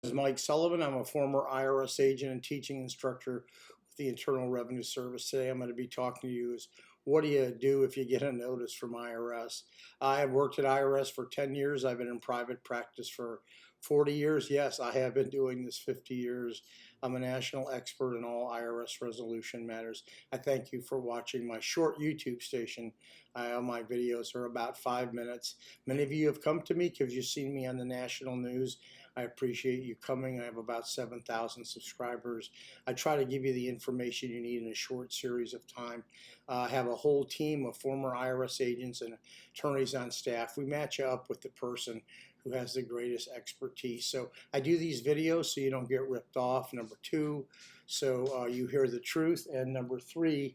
This is Mike Sullivan. I'm a former IRS agent and teaching instructor with the Internal Revenue Service. Today I'm going to be talking to you is what do you do if you get a notice from IRS? I have worked at IRS for 10 years. I've been in private practice for 40 years. Yes, I have been doing this 50 years. I'm a national expert in all IRS resolution matters. I thank you for watching my short YouTube station. My videos are about 5 minutes. Many of you have come to me because you've seen me on the national news. I appreciate you coming. I have about 7,000 subscribers. I try to give you the information you need in a short series of time. I have a whole team of former IRS agents and attorneys on staff. We match you up with the person who has the greatest expertise. So I do these videos so you don't get ripped off. Number two, so you hear the truth. And number three,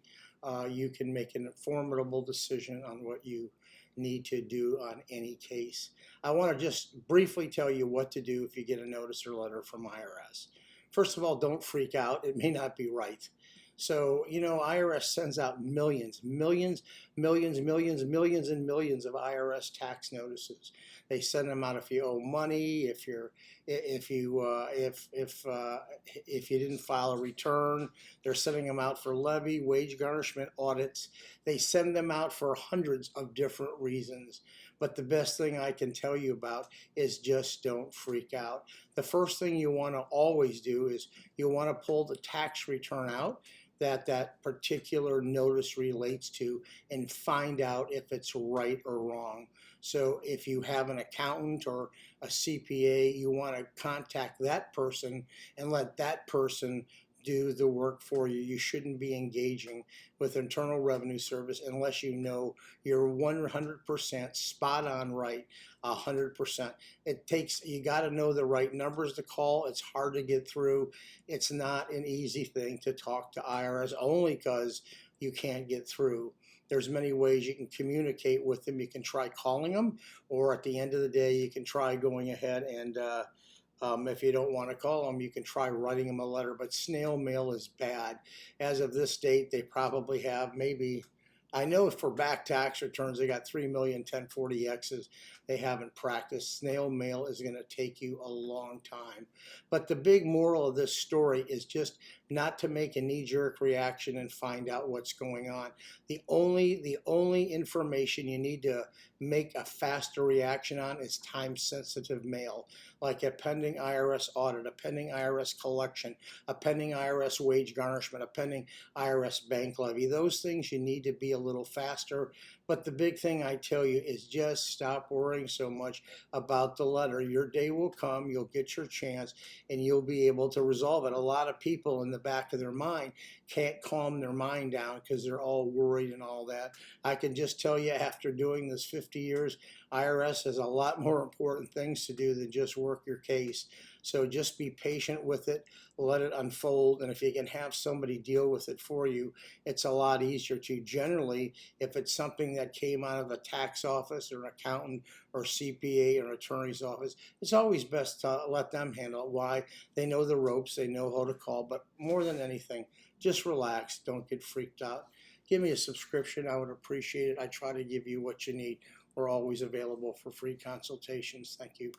you can make an formidable decision on what you need to do on any case. I want to just briefly tell you what to do if you get a notice or letter from IRS. First of all, don't freak out. It may not be right. So, IRS sends out millions and millions of IRS tax notices. They send them out if you owe money, if you didn't file a return. They're sending them out for levy, wage garnishment, audits. They send them out for hundreds of different reasons. But the best thing I can tell you about is just don't freak out. The first thing you want to always do is you want to pull the tax return out that particular notice relates to and find out if it's right or wrong. So if you have an accountant or a CPA, you want to contact that person and let that person do the work for you. You shouldn't be engaging with Internal Revenue Service unless you know you're 100% spot on right, 100%. You got to know the right numbers to call. It's hard to get through. It's not an easy thing to talk to IRS only because you can't get through. There's many ways you can communicate with them. You can try calling them, or at the end of the day, you can try going ahead and if you don't want to call them, you can try writing them a letter, but snail mail is bad. As of this date, they probably have maybe, I know for back tax returns, they got 3 million 1040Xs they haven't practiced. Snail mail is going to take you a long time. But the big moral of this story is just not to make a knee-jerk reaction and find out what's going on. The only information you need to make a faster reaction on is time-sensitive mail, like a pending IRS audit, a pending IRS collection, a pending IRS wage garnishment, a pending IRS bank levy. Those things you need to be a little faster. But the big thing I tell you is just stop worrying so much about the letter. Your day will come, you'll get your chance, and you'll be able to resolve it. A lot of people in the back of their mind can't calm their mind down because they're all worried and all that. I can just tell you, after doing this 50 years, IRS has a lot more important things to do than just work your case. So just be patient with it, let it unfold, and if you can have somebody deal with it for you, it's a lot easier to. Generally, if it's something that came out of a tax office or an accountant or CPA or attorney's office, it's always best to let them handle it. Why? They know the ropes, they know how to call, but more than anything, just relax, don't get freaked out. Give me a subscription, I would appreciate it. I try to give you what you need. We're always available for free consultations. Thank you.